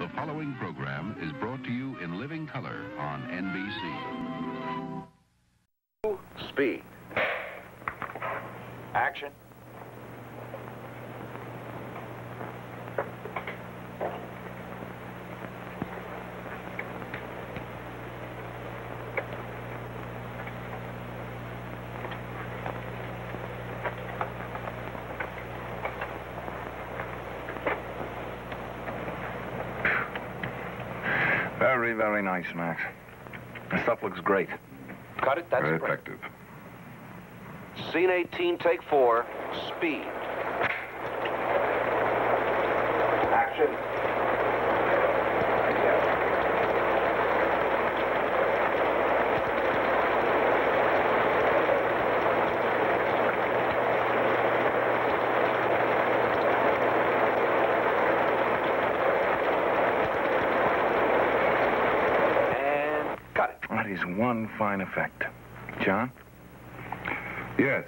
The following program is brought to you in living color on NBC. Speed. Action. Very, very nice, Max. The stuff looks great. Cut it, that's Very great. effective. Scene 18, take 4, speed. Action. And cut it. That is one fine effect. John? Yes.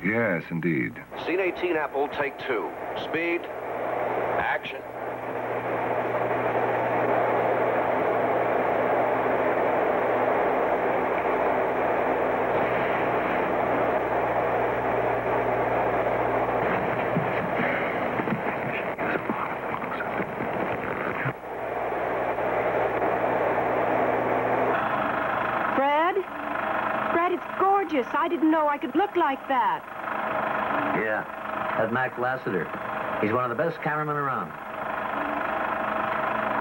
Yes, indeed. Scene 18, Apple, take 2, speed. Action. Fred, it's gorgeous. I didn't know I could look like that. Yeah, that's Max Lassiter. He's one of the best cameramen around.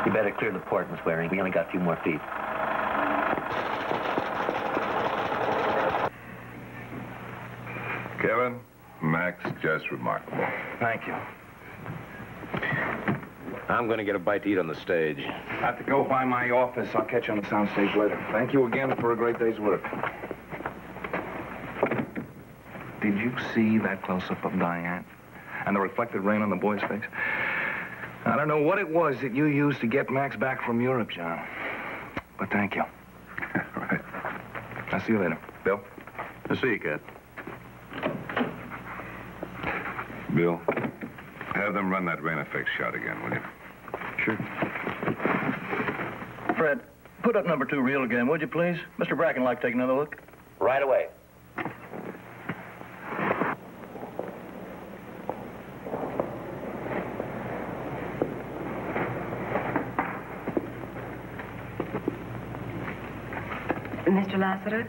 You better clear the port, Miss Waring. We only got a few more feet. Kevin, Max, just remarkable. Thank you. I'm going to get a bite to eat on the stage. I have to go by my office. I'll catch you on the soundstage later. Thank you again for a great day's work. Did you see that close-up of Diane? And the reflected rain on the boy's face? I don't know what it was that you used to get Max back from Europe, John. But thank you. Right. I'll see you later. Bill? I'll see you, Cat. Bill, have them run that rain effect shot again, will you? Sure. Fred, put up number 2 reel again, would you, please? Mr. Bracken would like to take another look. Right away. Mr. Lassiter,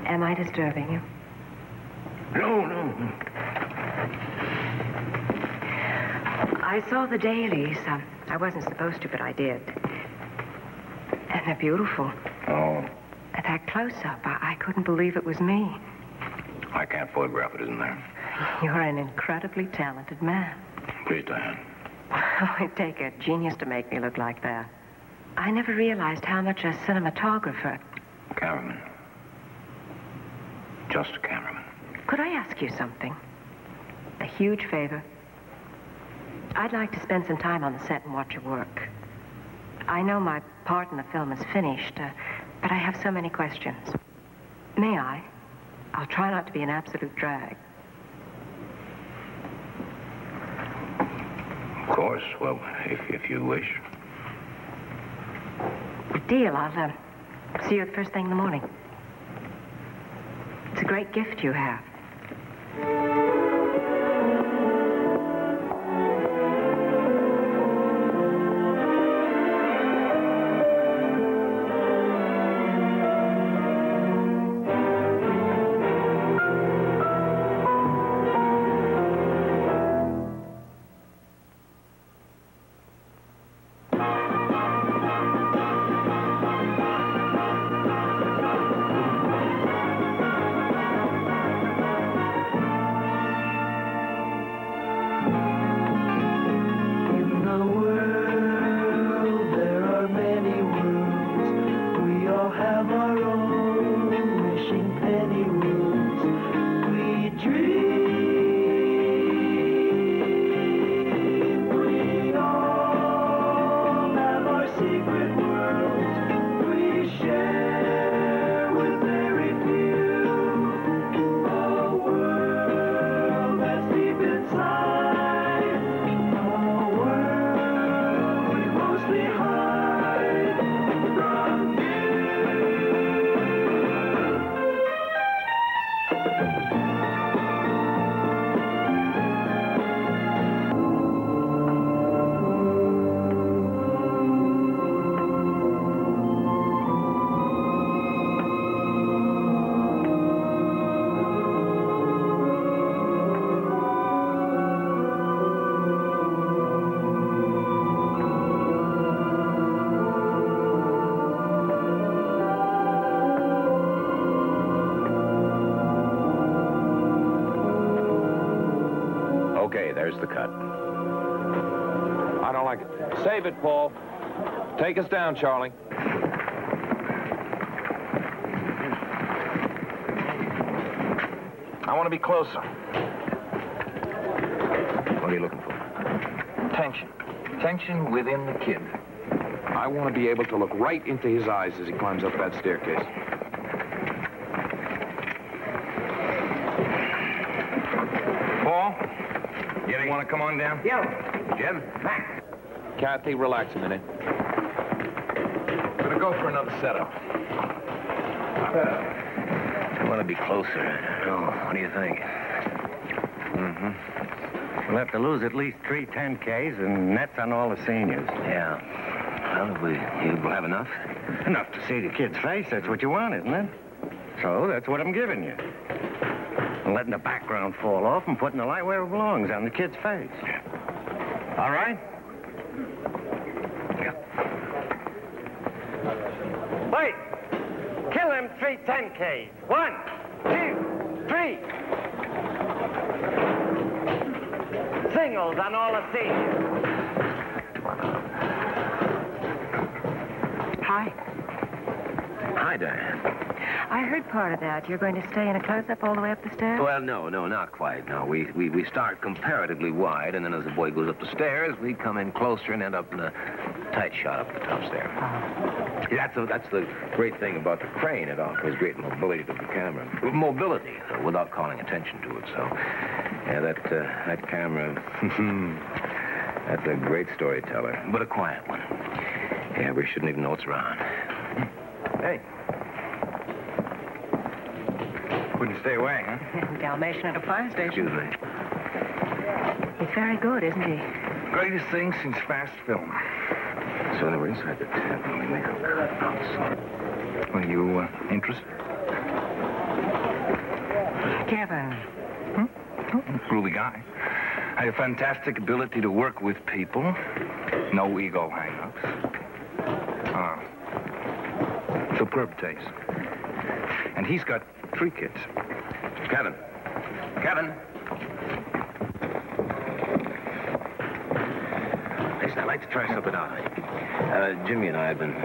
am I disturbing you? No. I saw the dailies. I wasn't supposed to, but I did. And they're beautiful. Oh, At that close-up, I couldn't believe it was me. I can't photograph it, isn't there? You're an incredibly talented man. Please, Diane. It'd take a genius to make me look like that. I never realized how much a cinematographer... Cameraman. Just a cameraman. Could I ask you something? A huge favor. I'd like to spend some time on the set and watch your work. I know my part in the film is finished, but I have so many questions. May I? I'll try not to be an absolute drag. Of course. Well, if you wish. Good deal. I'll see you the first thing in the morning. It's a great gift you have. Brackett. Save it, Paul. Take us down, Charlie. I want to be closer. What are you looking for? Tension. Tension within the kid. I want to be able to look right into his eyes as he climbs up that staircase. Paul, you want to come on down? Yo. Jim? Mac. Kathy, relax a minute. Gonna go for another setup. I want to be closer. Oh, what do you think? We'll have to lose at least 3 10Ks and nets on all the seniors. Yeah. Well, we'll have enough? Enough to see the kid's face. That's what you want, isn't it? So that's what I'm giving you. I'm letting the background fall off and putting the light where it belongs, on the kid's face. All right? Yeah. Wait! Kill them 3 10Ks. 1, 2, 3. Singles on all the seniors. Hi. Hi, Diane. I heard part of that. You're going to stay in a close-up all the way up the stairs? Well, no, not quite. No, we start comparatively wide, and then as the boy goes up the stairs, we come in closer and end up in a tight shot up the top stair. That's the great thing about the crane. It offers great mobility to the camera. Mobility, without calling attention to it. So, yeah, that camera, that's a great storyteller, but a quiet one. Yeah, we shouldn't even know it's around. Hey. Wouldn't stay away, huh? Dalmatian at a fire station. Excuse me. He's very good, isn't he? Greatest thing since fast film. So now we're inside the tent and we make a cut outside. Are you interested? Kevin. Groovy guy. I have fantastic ability to work with people. No ego hang-ups. Superb taste. And he's got 3 kids. Kevin. Listen, I'd like to try something out. Jimmy and I have been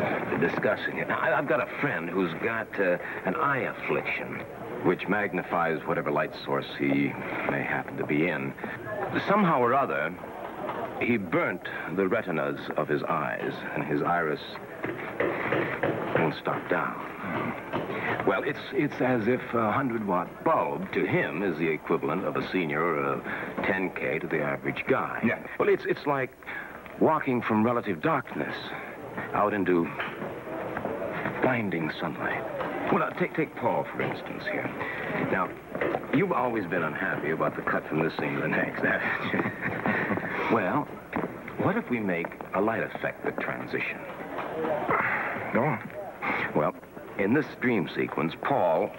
discussing it. Now, I've got a friend who's got an eye affliction, which magnifies whatever light source he may happen to be in. Somehow or other, he burnt the retinas of his eyes, and his iris won't stop down. Well, it's as if a 100-watt bulb to him is the equivalent of a senior or a 10K to the average guy. Yeah. Well, it's like walking from relative darkness out into blinding sunlight. Well, take Paul, for instance, here. Now, you've always been unhappy about the cut from this thing to the next, haven't you? Well, what if we make a light effect the transition? Go on. Well, in this dream sequence, Paul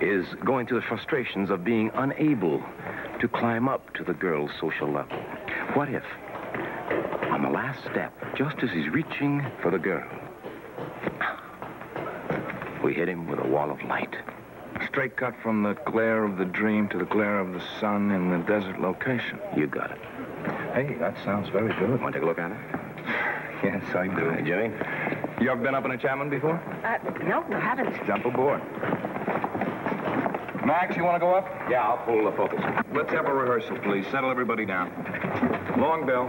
is going through the frustrations of being unable to climb up to the girl's social level. What if, on the last step, just as he's reaching for the girl, we hit him with a wall of light? Straight cut from the glare of the dream to the glare of the sun in the desert location. You got it. Hey, that sounds very good. Want to take a look at it? Yes, I do. Hey, Jimmy? You ever been up in a Chapman before? No, I haven't. Jump aboard. Max, you want to go up? Yeah, I'll pull the focus. Let's have a rehearsal, please. Settle everybody down. Long bell.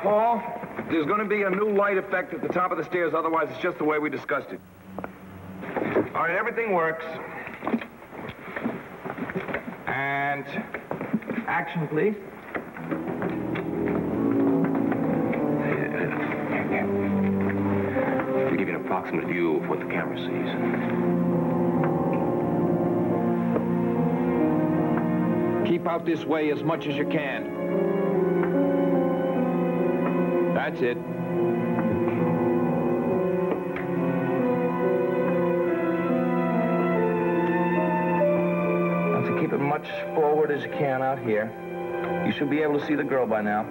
Paul, there's going to be a new light effect at the top of the stairs. Otherwise, it's just the way we discussed it. All right, everything works. And action, please. To give you an approximate view of what the camera sees. Keep out this way as much as you can. That's it. Now, to keep it much forward as you can out here. You should be able to see the girl by now.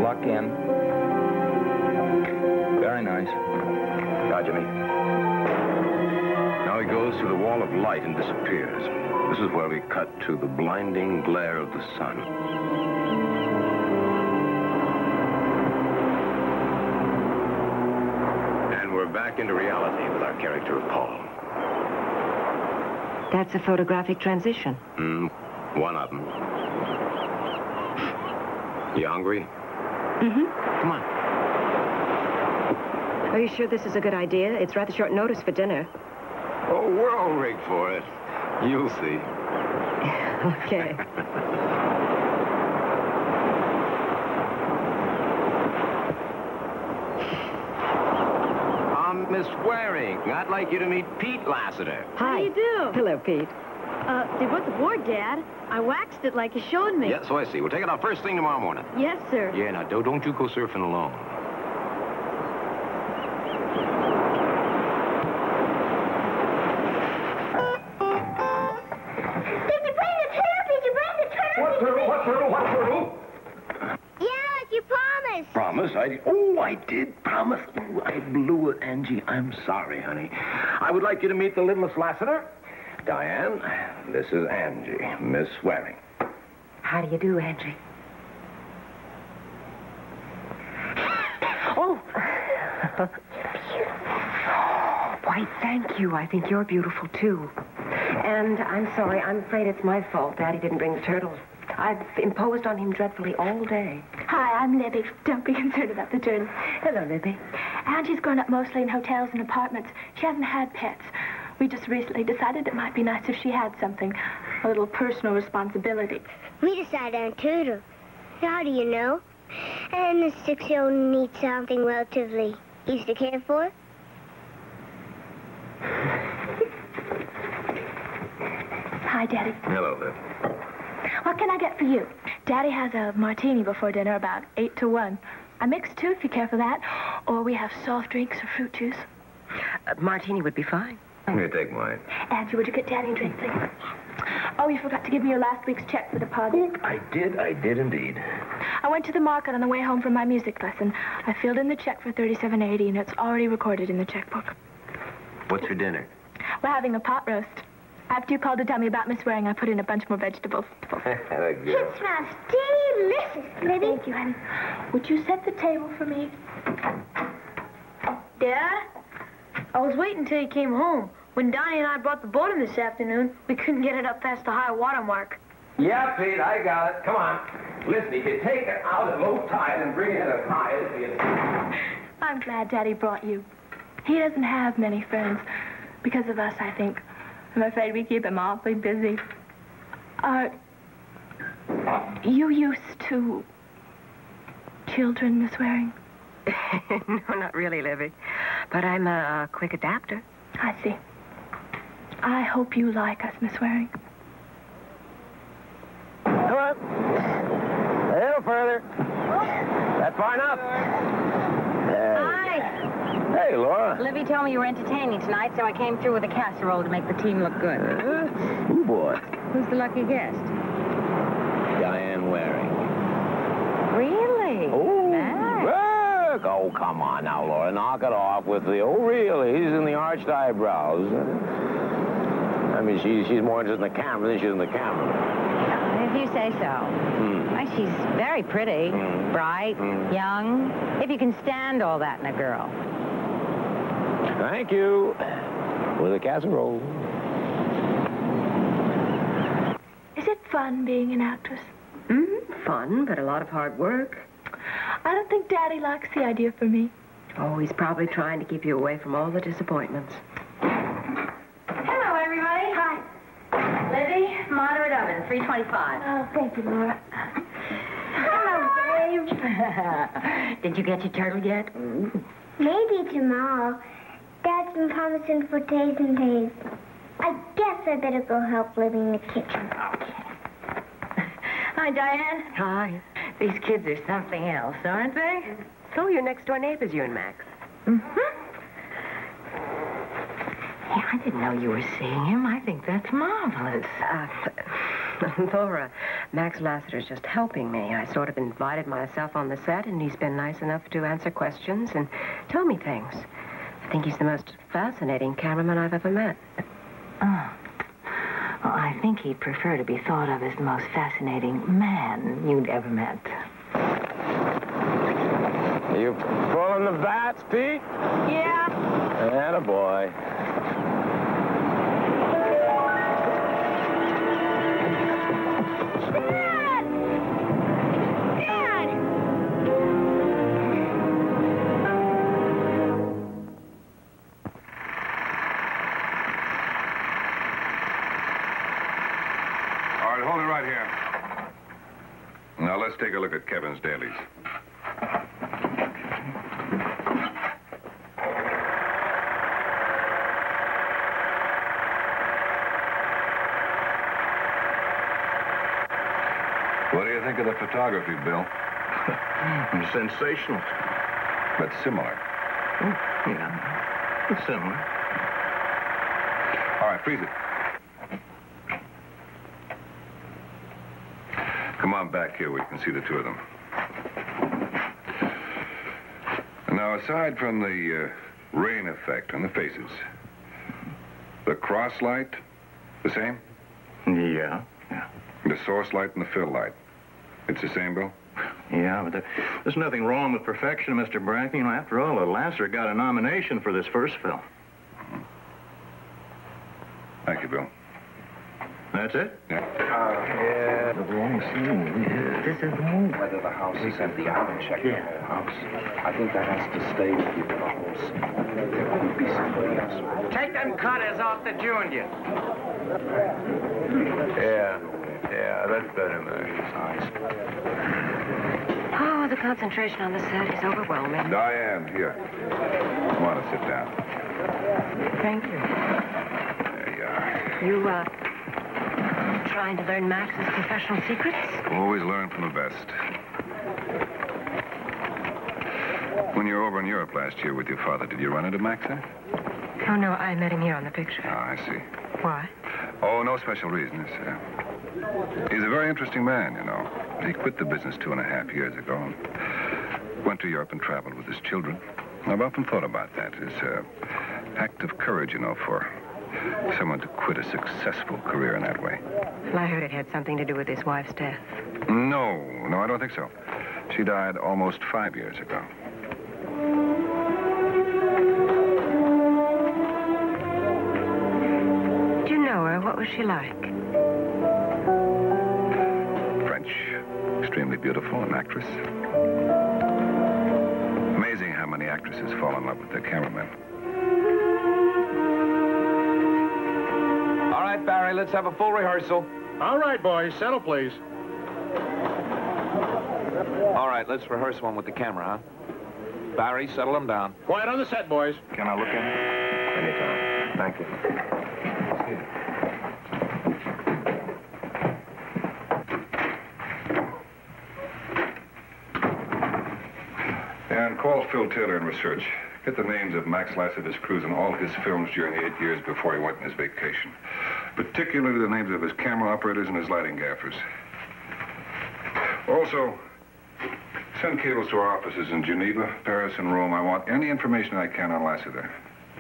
Lock in. Very nice. Now, Jimmy. Now he goes through the wall of light and disappears. This is where we cut to the blinding glare of the sun. And we're back into reality with our character of Paul. That's a photographic transition. One of them. You hungry? Mm-hmm. Come on. Are you sure this is a good idea? It's rather short notice for dinner. Oh, we're all rigged for it. You'll see. Okay. Miss Waring, I'd like you to meet Pete Lassiter. Hi. How do you do? Hello, Pete. They brought the board, Dad. I waxed it like you showed me. Yeah, so I see. We'll take it out first thing tomorrow morning. Yes, sir. Yeah, now, don't you go surfing alone. Did you bring the turtle? Did you bring the turtle? What turtle? What turtle? What turtle? Yeah, like you promised. Promise? I did promise. Oh, I blew it, Angie. I'm sorry, honey. I would like you to meet the little Miss Lassiter. Diane, this is Angie, Miss Waring. How do you do, Angie? Oh! Why, thank you. I think you're beautiful, too. And I'm sorry. I'm afraid it's my fault. Daddy didn't bring the turtle. I've imposed on him dreadfully all day. Hi, I'm Libby. Don't be concerned about the turtle. Hello, Libby. Angie's grown up mostly in hotels and apartments. She hasn't had pets. We just recently decided it might be nice if she had something. A little personal responsibility. We decided on turtle. How do you know? And the 6-year-old needs something relatively easy to care for. Hi, Daddy. Hello, Liv. What can I get for you? Daddy has a martini before dinner, about 8 to 1. I mix two if you care for that. Or we have soft drinks or fruit juice. Martini would be fine. Here, take mine. Angie, would you get Daddy a drink, please? Oh, you forgot to give me your last week's check for deposit. I did indeed. I went to the market on the way home from my music lesson. I filled in the check for $37.80, and it's already recorded in the checkbook. What's for dinner? We're having a pot roast. After you called to tell me about Miss Waring, I put in a bunch more vegetables. It smells delicious, Libby. Thank you, honey. Would you set the table for me? Dad? I was waiting until you came home. When Donnie and I brought the boat in this afternoon, we couldn't get it up past the high water mark. Yeah, Pete, I got it. Come on. Listen, if you take it out at low tide and bring it as high as you... I'm glad Daddy brought you. He doesn't have many friends. Because of us, I think. I'm afraid we keep him awfully busy. You used to... children, Miss Waring? No, not really, Libby. But I'm a quick adapter. I see. I hope you like us, Miss Waring. Come on. A little further. That's far enough. Hi. Hey, Laura. Libby told me you were entertaining tonight, so I came through with a casserole to make the team look good. Oh, boy. Who's the lucky guest? Diane Waring. Really? Oh, Nice. look. Oh, come on now, Laura. Knock it off with the reallys and the arched eyebrows. I mean, she's more interested in the camera than she is in the camera. If you say so. Why, she's very pretty, bright, young. If you can stand all that in a girl. Thank you. With a casserole. Is it fun being an actress? Fun, but a lot of hard work. I don't think Daddy likes the idea for me. Oh, he's probably trying to keep you away from all the disappointments. Hello, everybody. Hi. Libby, moderate oven, 325. Oh, thank you, Laura. Hello, Dave. Did you get your turtle yet? Maybe tomorrow. Dad's been promising for days and days. I guess I better go help Libby in the kitchen. Hi, Diane. Hi. These kids are something else, aren't they? So you're next-door neighbors, you and Max. Yeah, I didn't know you were seeing him. I think that's marvelous. Laura, Max Lassiter's just helping me. I sort of invited myself on the set, and he's been nice enough to answer questions and tell me things. I think he's the most fascinating cameraman I've ever met. Oh. Well, I think he'd prefer to be thought of as the most fascinating man you'd ever met. You pulling the bats, Pete? Yeah. Attaboy. All right, hold it right here. Now, let's take a look at Kevin's dailies. What do you think of the photography, Bill? Sensational. But similar. Oh, yeah. It's similar. All right, freeze it. Come on back here. We can see the two of them. Now, aside from the rain effect on the faces, the cross light, the same? Yeah. The source light and the fill light, it's the same, Bill? Yeah, but there's nothing wrong with perfection, Mr. Bracken. You know, after all, Lasser got a nomination for this first film. Thank you, Bill. That's it? Yeah. Yeah, the wrong scene. This is the movie. Whether the house is empty, I haven't checked the house. I think that has to stay with you for the whole scene. There could be somebody else. Take them cutters off the Junior. Yeah, that's better, Mary. Nice. Oh, the concentration on the set is overwhelming. Diane, here. Come on and sit down. Thank you. There you are. You, trying to learn Max's professional secrets? Always learn from the best. When you were over in Europe last year with your father, did you run into Max there? Oh, no, I met him here on the picture. Oh, I see. Why? Oh, no special reason. He's a very interesting man, you know. He quit the business 2.5 years ago and went to Europe and traveled with his children. I've often thought about that. It's an act of courage, you know, for someone to quit a successful career in that way. Well, I heard it had something to do with his wife's death. No, I don't think so. She died almost 5 years ago. Did you know her? What was she like? French, extremely beautiful, an actress. Amazing how many actresses fall in love with their cameramen. All right, Barry, let's have a full rehearsal. All right, boys. Settle, please. All right, let's rehearse one with the camera, huh? Barry, settle them down. Quiet on the set, boys. Can I look at it? Anytime. Thank you. And call Phil Taylor in research. Get the names of Max Lasseter's crews in all his films during the 8 years before he went on his vacation. Particularly the names of his camera operators and his lighting gaffers. Also, send cables to our offices in Geneva, Paris, and Rome. I want any information I can on Lasseter.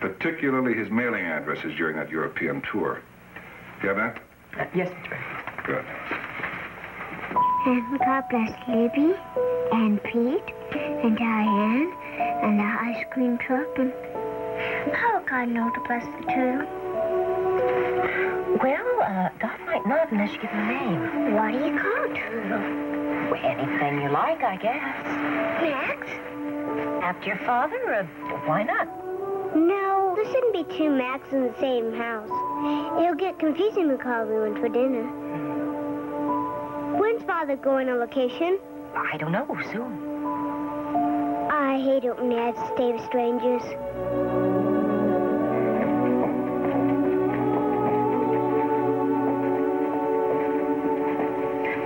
Particularly his mailing addresses during that European tour. You have that? Yes, Mr. Bracken. Good. And God bless Libby and Pete and Diane and the ice cream truck and how God knows to bless the turtle. Well, God might not unless you give him a name. What do you call Turtle? Well, anything you like, I guess. Max? After your father, why not? No, there shouldn't be two Max in the same house. It'll get confusing because we went for dinner. When's Father going on vacation? I don't know, soon. I hate it when Dad stay with strangers.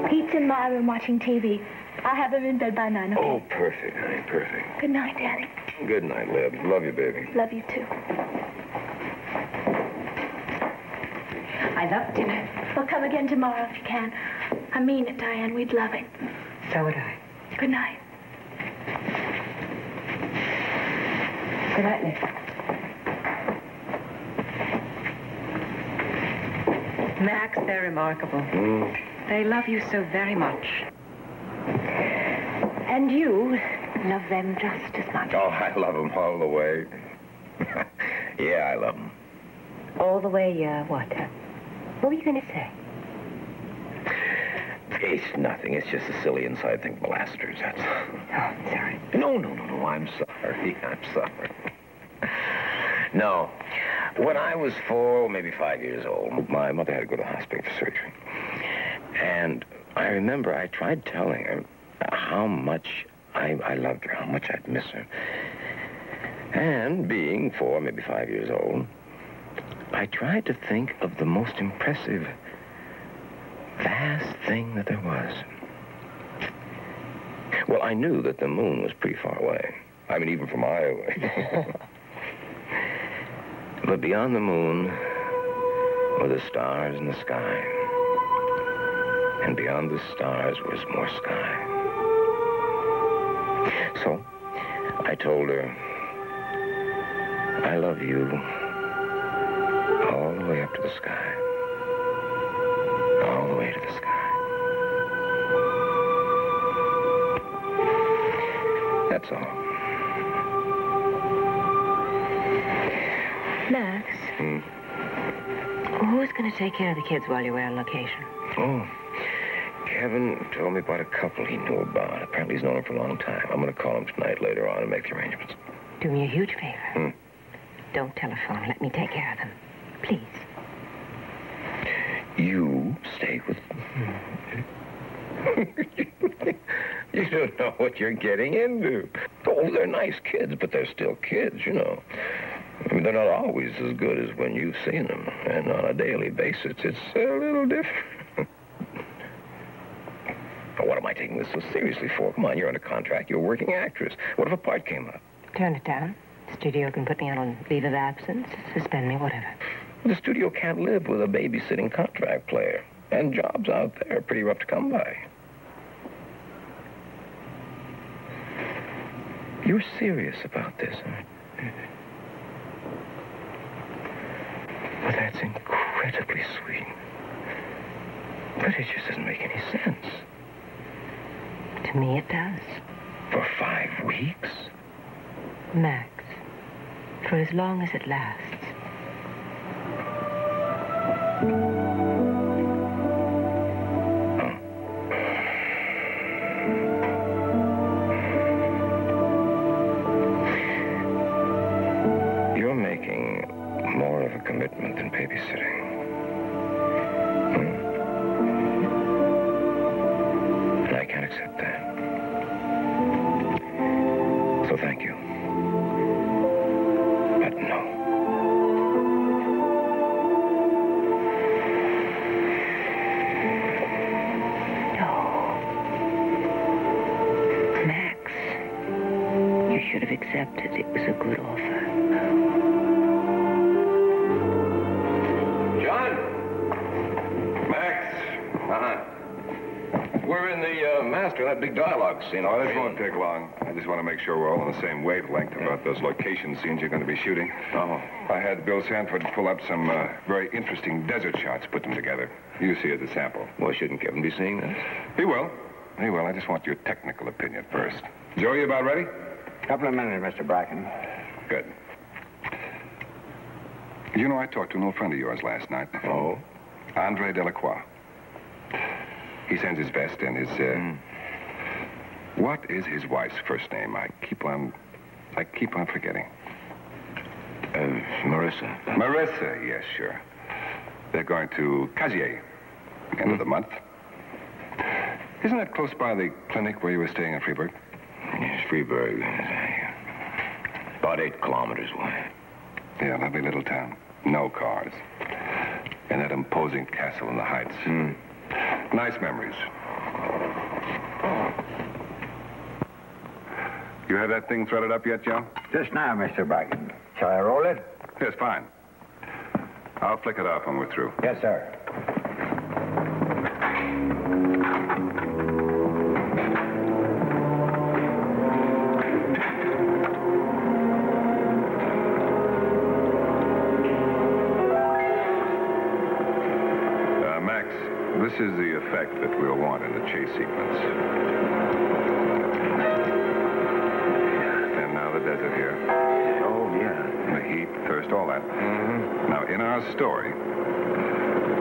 Pete's in my room watching TV. I'll have him in bed by 9 o'clock. Oh, perfect, honey, perfect. Good night, Daddy. Good night, Lib. Love you, baby. Love you, too. I love dinner. Well, come again tomorrow if you can. I mean it, Diane. We'd love it. So would I. Good night. Good night, Nick. Max, they're remarkable. They love you so very much. And you love them just as much. Oh, I love them all the way. Yeah, I love them. All the way, what? What were you going to say? It's nothing. It's just a silly inside thing. Blasters, that's... Oh, I'm sorry. No. I'm sorry. I'm sorry. No. When I was 4, maybe 5 years old, my mother had to go to the hospital for surgery. And I remember I tried telling her how much I loved her, how much I'd miss her. And being 4, maybe 5 years old, I tried to think of the most impressive, vast thing that there was. Well, I knew that the moon was pretty far away. I mean, even from Iowa. But beyond the moon were the stars in the sky. And beyond the stars was more sky. So, I told her, I love you all the way up to the sky. All the way to the sky. That's all. Max. Who's going to take care of the kids while you're away on location? Oh, Kevin told me about a couple he knew about. Apparently he's known them for a long time. I'm going to call him tonight later on and make the arrangements. Do me a huge favor. Don't telephone. Let me take care of them. Please. You stay with... You don't know what you're getting into. Oh, they're nice kids, but they're still kids, you know. I mean, they're not always as good as when you've seen them. And on a daily basis, it's a little different. But what am I taking this so seriously for? Come on, you're under contract. You're a working actress. What if a part came up? Turn it down. The studio can put me on leave of absence, suspend me, whatever. The studio can't live with a babysitting contract player. And jobs out there are pretty rough to come by. You're serious about this, huh? Well, that's incredibly sweet. But it just doesn't make any sense. To me, it does. For 5 weeks? Max, for as long as it lasts. You're making more of a commitment than babysitting. And I can't accept that. So thank you. But no. Max, you should have accepted. It was a good offer. John? Max? We're in the master of that big dialogue scene. Oh, this won't take long. I just want to make sure we're all on the same wavelength about those location scenes you're going to be shooting. Oh. I had Bill Sanford pull up some very interesting desert shots, put them together. You see as a sample. Well, shouldn't Kevin be seeing this? He will. He will. I just want your technical opinion first. Joe, you about ready? Couple of minutes, Mr. Bracken. Good. You know, I talked to an old friend of yours last night. Oh? Andre Delacroix. He sends his best and his, What is his wife's first name? I keep on forgetting. Marissa. Marissa, yes, sure. They're going to Cazier, end of the month. Isn't that close by the clinic where you were staying in Freeburg? Yes, Freeburg. About 8 kilometers away. Yeah, lovely little town. No cars. And that imposing castle in the heights. Nice memories. You have that thing threaded up yet, Joe? Just now, Mr. Bracken. Shall I roll it? Yes, fine. I'll flick it off when we're through. Yes, sir. sequence. And now the desert here. Oh, yeah. The heat, thirst, all that. Now, in our story,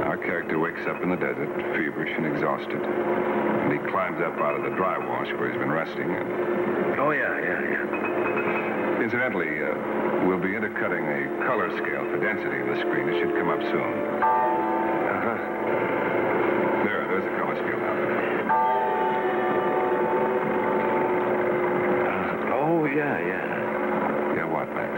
our character wakes up in the desert, feverish and exhausted. And he climbs up out of the dry wash where he's been resting. And... Oh, yeah. Incidentally, we'll be intercutting a color scale for density of the screen. It should come up soon. There's a color scale now. Oh, yeah. Yeah, what, Max?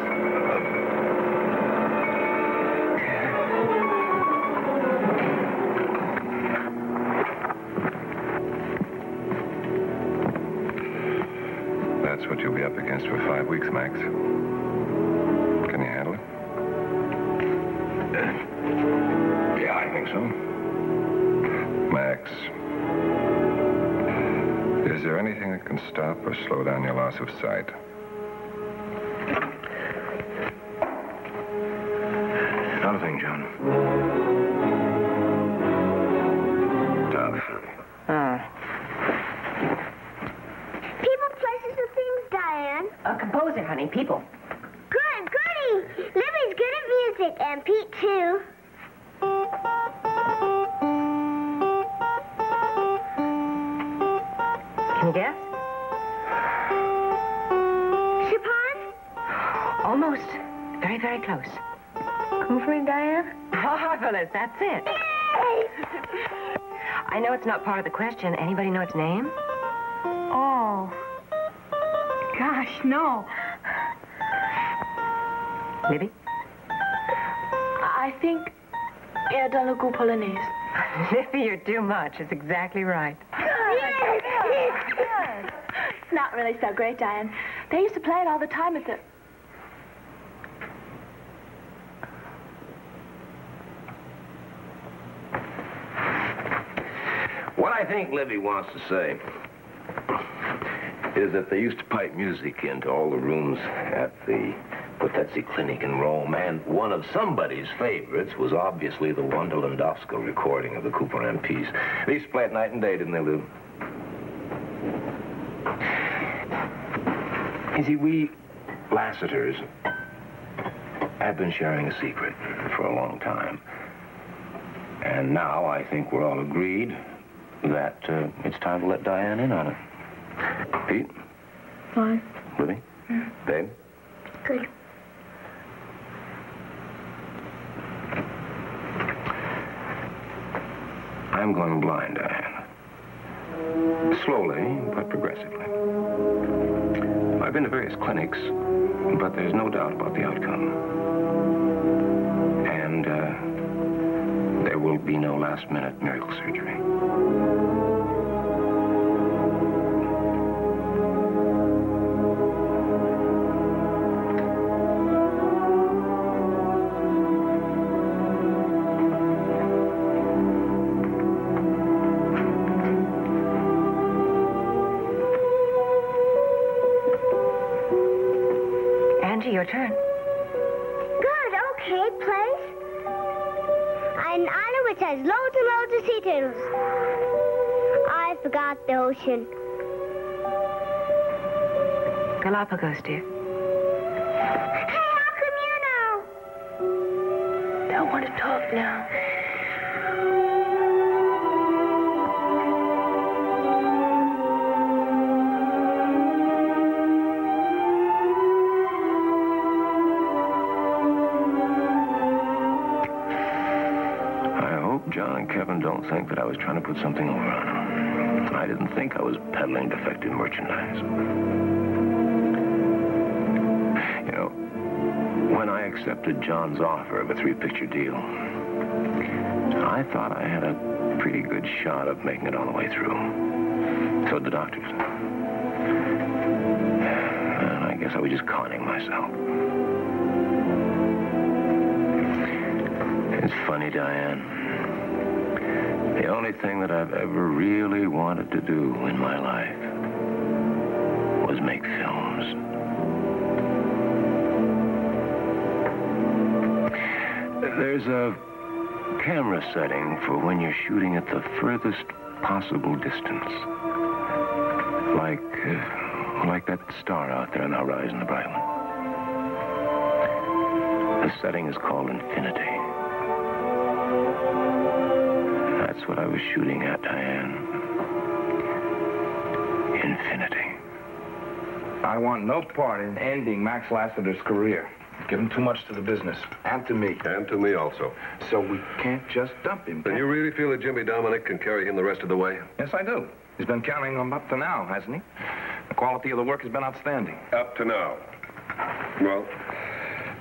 That's what you'll be up against for 5 weeks, Max. Can you handle it? Yeah, I think so. Max, is there anything that can stop or slow down your loss of sight? Not a thing, John. Tough. People, places, and things, Diane. A composer, honey. People. Good, goody. Libby's good at music, and Pete, too. Can you guess? Chopin? Almost. Very, very close. Cooper and Diane? Marvelous. That's it. I know it's not part of the question. Anybody know its name? Oh. Gosh, no. Libby? I think Air dans le goût polonaise. Libby, you're too much. It's exactly right. Good. It's not really so great, Diane. They used to play it all the time at the... What I think Libby wants to say is that they used to pipe music into all the rooms at the Potetsy Clinic in Rome, and one of somebody's favorites was obviously the Wanda Landowska recording of the Couperin piece. They used to play it night and day, didn't they, Lou? You see, we Lassiters have been sharing a secret for a long time. And now I think we're all agreed that it's time to let Diane in on it. Pete? Fine. Libby? Babe? Good. I'm going blind, Diane. Slowly, but progressively. I've been to various clinics, but there's no doubt about the outcome. And there will be no last-minute miracle surgery. Your turn. Good, okay, place. An island which has loads and loads of sea turtles. I forgot the ocean. Galapagos, dear. Hey, how come you know? Don't want to talk now. John and Kevin don't think that I was trying to put something over on them. I didn't think I was peddling defective merchandise. You know, when I accepted John's offer of a 3-picture deal, I thought I had a pretty good shot of making it all the way through. So did the doctors. And I guess I was just conning myself. It's funny, Diane. The only thing that I've ever really wanted to do in my life was make films. There's a camera setting for when you're shooting at the furthest possible distance. Like that star out there on the horizon, the bright one. The setting is called infinity. That's what I was shooting at, Diane. Infinity. I want no part in ending Max Lassiter's career. Given too much to the business, and to me. And to me also. So we can't just dump him. Then you really feel that Jimmy Dominic can carry him the rest of the way? Yes, I do. He's been carrying him up to now, hasn't he? The quality of the work has been outstanding. Up to now. Well,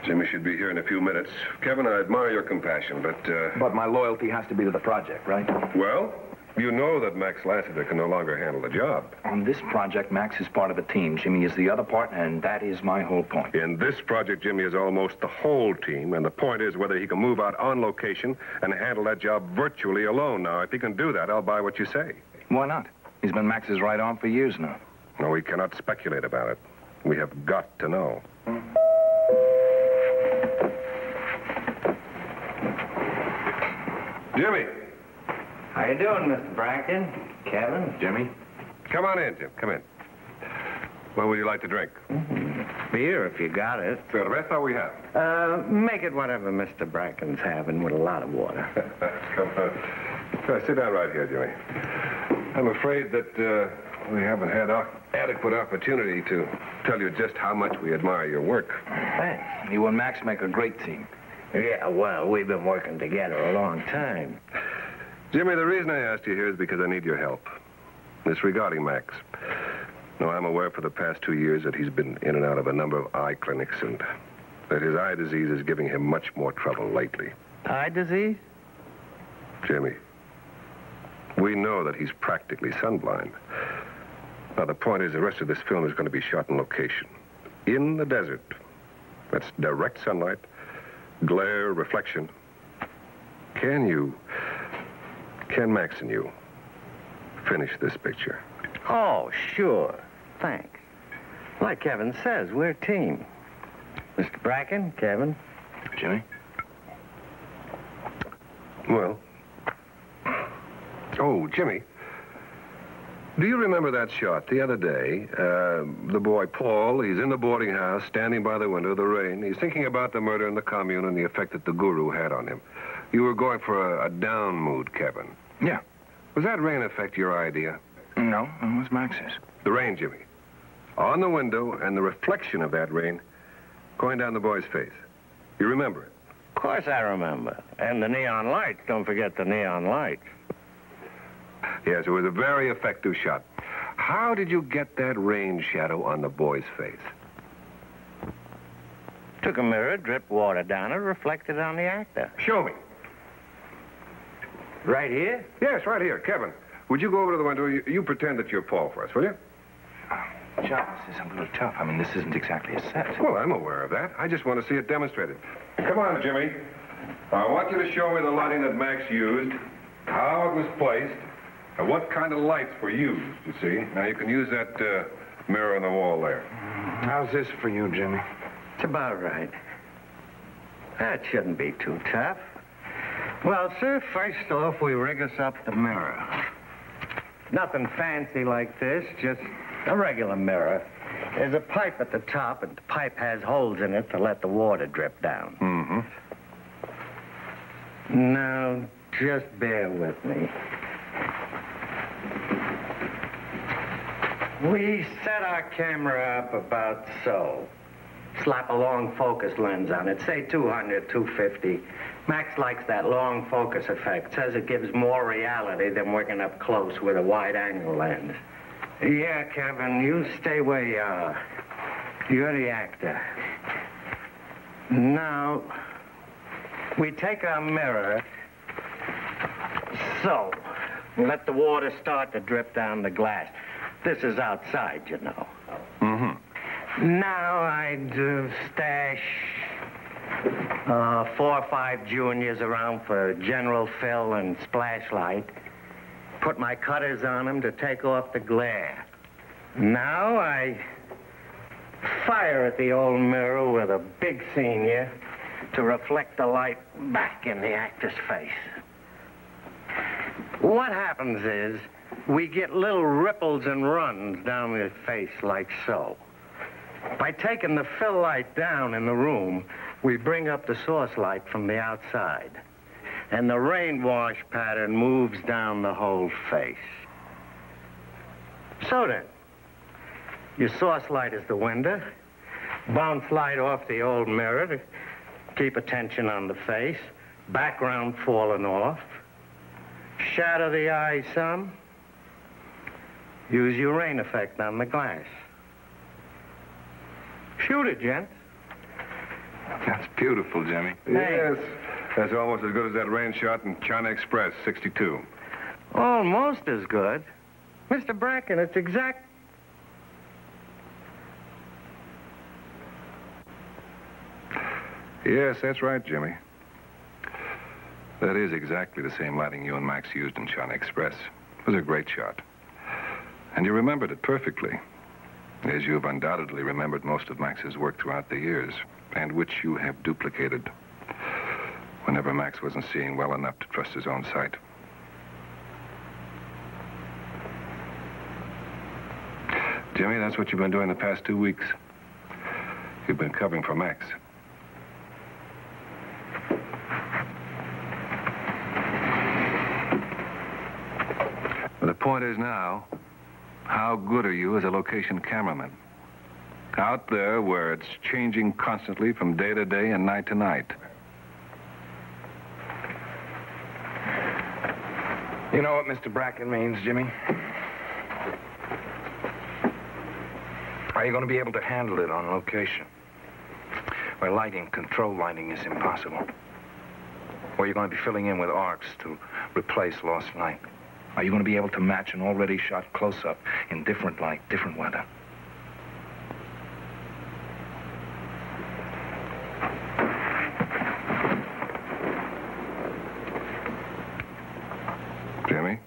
Jimmy should be here in a few minutes. Kevin, I admire your compassion, but... But my loyalty has to be to the project, right? Well, you know that Max Lassiter can no longer handle the job. On this project, Max is part of the team. Jimmy is the other part, and that is my whole point. In this project, Jimmy is almost the whole team, and the point is whether he can move out on location and handle that job virtually alone. Now, if he can do that, I'll buy what you say. Why not? He's been Max's right arm for years now. No, we cannot speculate about it. We have got to know. Jimmy! How you doing, Mr. Bracken? Kevin? Jimmy? Come on in, Jim. Come in. What would you like to drink? Beer, if you got it. Cerveza we have. Make it whatever Mr. Bracken's having with a lot of water. Come on. Sit down right here, Jimmy. I'm afraid that we haven't had adequate opportunity to tell you just how much we admire your work. Thanks. You and Max make a great team. Yeah, well, we've been working together a long time. Jimmy, the reason I asked you here is because I need your help. It's regarding Max. Now, I'm aware for the past 2 years that he's been in and out of a number of eye clinics and that his eye disease is giving him much more trouble lately. Eye disease? Jimmy, we know that he's practically sunblind. Now, the point is the rest of this film is going to be shot in location. In the desert. That's direct sunlight, glare, reflection. Can Max and you finish this picture? Oh, sure. Thanks. Like Kevin says, we're a team. Mr. Bracken, Kevin. Jimmy? Well. Oh, Jimmy. Do you remember that shot the other day? The boy, Paul, he's in the boarding house, standing by the window, the rain. He's thinking about the murder in the commune and the effect that the guru had on him. You were going for a down mood, Kevin. Yeah. Was that rain effect your idea? No, it was Max's. The rain, Jimmy. On the window and the reflection of that rain going down the boy's face. You remember it? Of course I remember. And the neon lights. Don't forget the neon lights. Yes, it was a very effective shot. How did you get that rain shadow on the boy's face? Took a mirror, dripped water down it, reflected on the actor. Show me. Right here? Yes, right here. Kevin, would you go over to the window? You pretend that you're Paul for us, will you? John, this is a little tough. I mean, this isn't exactly a set. Well, I'm aware of that. I just want to see it demonstrated. Come on, Jimmy. I want you to show me the lighting that Max used, how it was placed, and what kind of lights were used, you see. Now, you can use that mirror on the wall there. How's this for you, Jimmy? It's about right. That shouldn't be too tough. Well, sir, first off, we rig us up the mirror. Nothing fancy like this, just a regular mirror. There's a pipe at the top, and the pipe has holes in it to let the water drip down. Mm-hmm. Now, just bear with me. We set our camera up about so. Slap a long focus lens on it, say 200, 250. Max likes that long focus effect. Says it gives more reality than working up close with a wide-angle lens. Yeah, Kevin, you stay where you are. You're the actor. Now, we take our mirror, so, let the water start to drip down the glass. This is outside, you know. Mm-hmm. Now I'd stash 4 or 5 juniors around for general fill and splash light. Put my cutters on them to take off the glare. Now I fire at the old mirror with a big senior to reflect the light back in the actor's face. What happens is we get little ripples and runs down the face like so. By taking the fill light down in the room, we bring up the source light from the outside. And the rain wash pattern moves down the whole face. So then, your source light is the window. Bounce light off the old mirror to keep attention on the face. Background falling off. Shadow the eye some. Use your rain effect on the glass. Shoot it, gents. That's beautiful, Jimmy. Yes. That's almost as good as that rain shot in China Express, 62. Almost as good. Mr. Bracken, it's exact. Yes, that's right, Jimmy. That is exactly the same lighting you and Max used in China Express. It was a great shot. And you remembered it perfectly, as you have undoubtedly remembered most of Max's work throughout the years, and which you have duplicated whenever Max wasn't seeing well enough to trust his own sight. Jimmy, that's what you've been doing the past 2 weeks. You've been covering for Max. But the point is now, how good are you as a location cameraman? Out there where it's changing constantly from day to day and night to night. You know what Mr. Bracken means, Jimmy? Are you going to be able to handle it on location? Where control lighting is impossible. Or you're going to be filling in with arcs to replace lost light. Are you going to be able to match an already shot close-up in different light, different weather? Jimmy,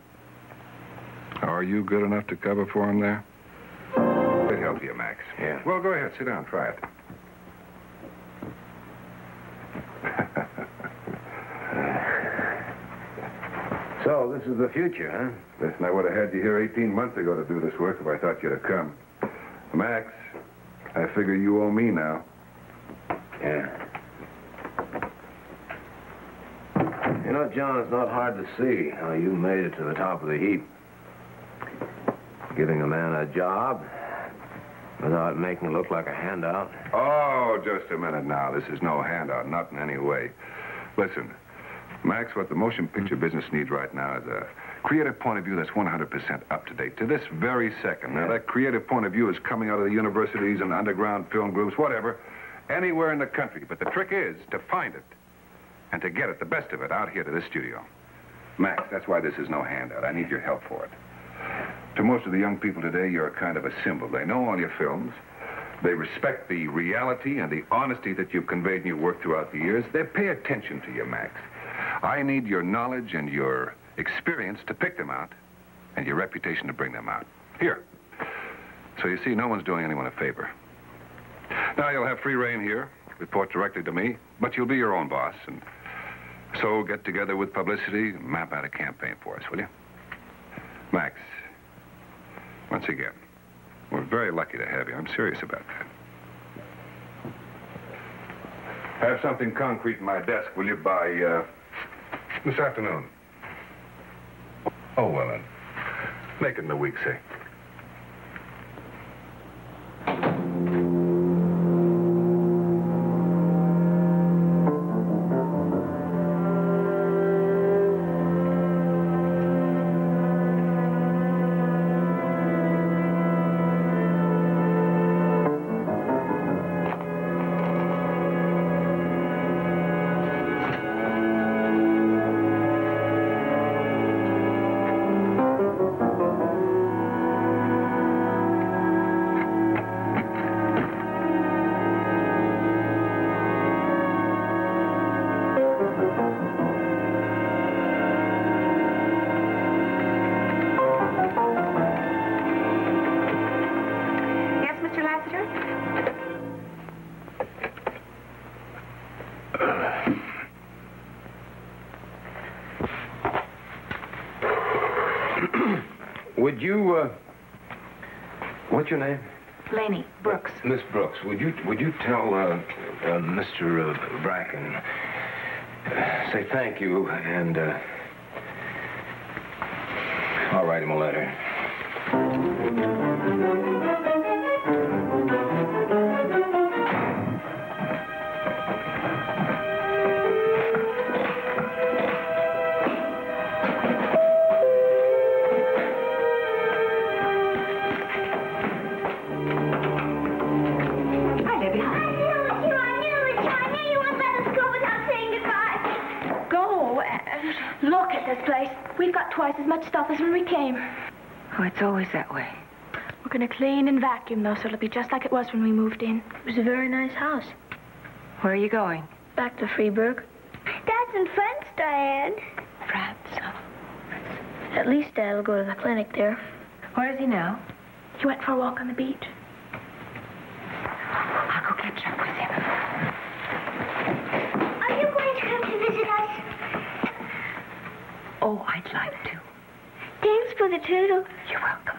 are you good enough to cover for him there? Good help to you, Max. Yeah. Well, go ahead. Sit down. Try it. So, this is the future, huh? Listen, I would have had you here 18 months ago to do this work if I thought you'd have come. Max, I figure you owe me now. Yeah. You know, John, it's not hard to see how you made it to the top of the heap. Giving a man a job without making it look like a handout. Oh, just a minute now. This is no handout, not in any way. Listen, Max, what the motion picture business needs right now is a creative point of view that's 100% up to date to this very second. Now, that creative point of view is coming out of the universities and underground film groups, whatever, anywhere in the country. But the trick is to find it and to get it, the best of it, out here to this studio. Max, that's why this is no handout. I need your help for it. To most of the young people today, you're kind of a symbol. They know all your films. They respect the reality and the honesty that you've conveyed in your work throughout the years. They pay attention to you, Max. I need your knowledge and your experience to pick them out and your reputation to bring them out. Here. So you see, no one's doing anyone a favor. Now, you'll have free rein here, report directly to me, but you'll be your own boss. And so get together with publicity and map out a campaign for us, will you? Max, once again, we're very lucky to have you. I'm serious about that. Have something concrete in my desk, will you, by, this afternoon? Oh, well, then. Make it in a week, say. What's your name? Laney Brooks. Miss Brooks, would you tell Mr. Bracken, say thank you, and I'll write him a letter. Look at this place. We've got twice as much stuff as when we came. Oh, it's always that way. We're going to clean and vacuum, though, so it'll be just like it was when we moved in. It was a very nice house. Where are you going? Back to Freeburg. Dad's in France, Diane. France, oh. At least Dad will go to the clinic there. Where is he now? He went for a walk on the beach. I'll go catch up with him. Are you going to come to visit us? Oh, I'd like to. Thanks for the turtle. You're welcome.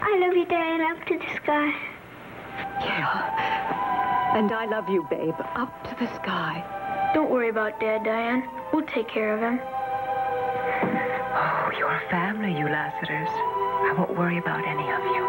I love you, Diane, up to the sky. Yeah. And I love you, babe, up to the sky. Don't worry about Dad, Diane. We'll take care of him. Oh, you're family, you Lassiters. I won't worry about any of you.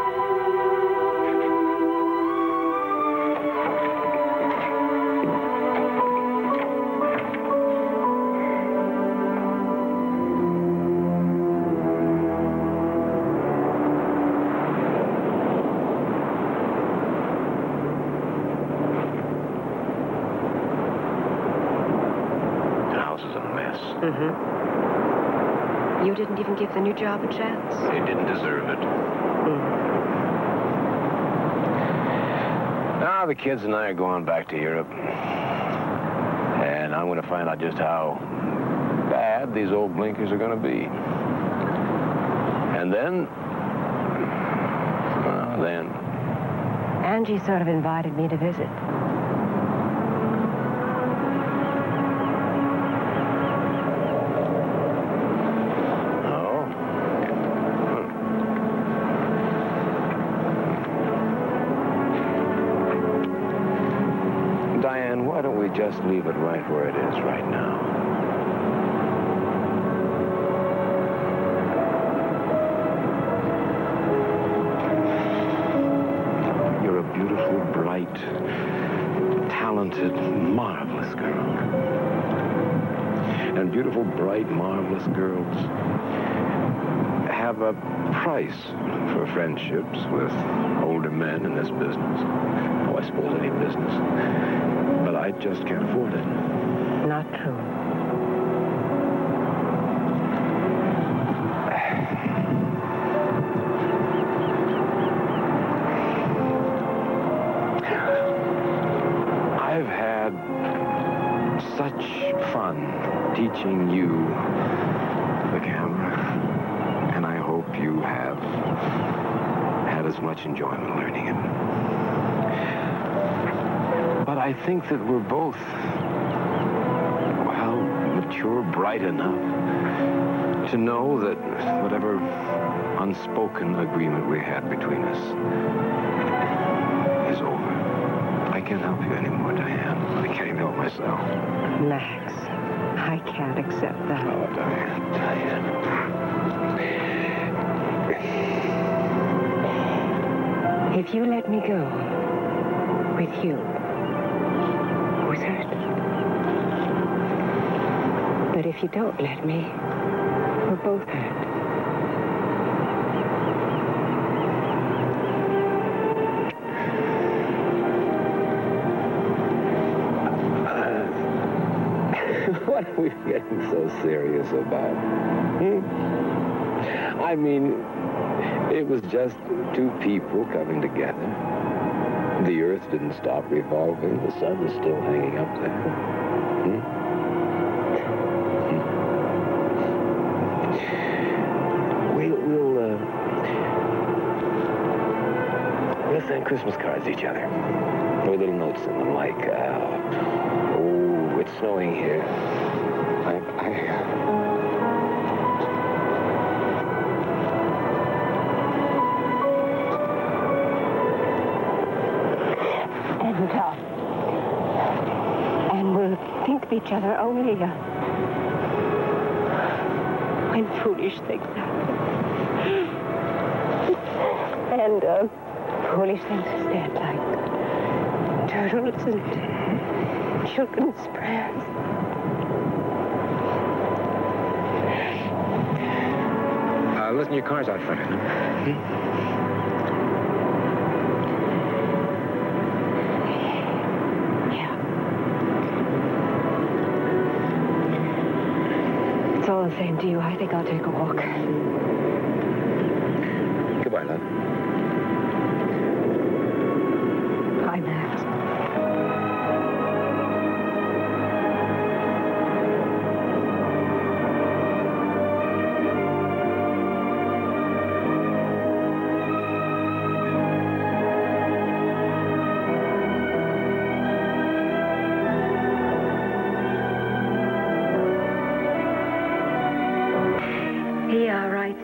Mm-hmm. You didn't even give the new job a chance. They didn't deserve it. Now the kids and I are going back to Europe. And I'm going to find out just how bad these old blinkers are going to be. And then... Angie sort of invited me to visit. Why don't we just leave it right where it is right now? You're a beautiful, bright, talented, marvelous girl. And beautiful, bright, marvelous girls have a price for friendships with older men in this business. Oh, I suppose any business. But I just can't afford it. Not true. I've had such fun teaching you the camera, and I hope you have had as much enjoyment learning it. But I think that we're both, well, mature, bright enough to know that whatever unspoken agreement we had between us is over. I can't help you anymore, Diane. I can't even help myself. Max, I can't accept that. Oh, Diane. If you let me go with you, who's hurt? But if you don't let me, we're both hurt. What are we getting so serious about? I mean, it was just two people coming together. The earth didn't stop revolving. The sun is still hanging up there. We'll send Christmas cards to each other. With little notes in them like, oh, it's snowing here. each other only when foolish things happen. And foolish things instead, like turtles and children's prayers. Listen, your car's out front. It's all the same to you. I think I'll take a walk. Goodbye, love. Bye, Max.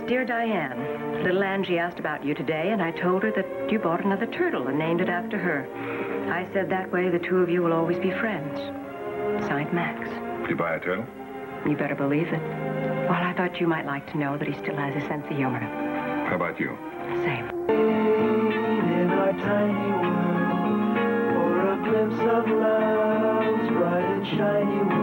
Dear Diane, little Angie asked about you today, and I told her that you bought another turtle and named it after her. I said that way the two of you will always be friends. Signed, Max. Did you buy a turtle? You better believe it. Well, I thought you might like to know that he still has a sense of humor. How about you? Same. In our tiny world, for a glimpse of love's bright and shiny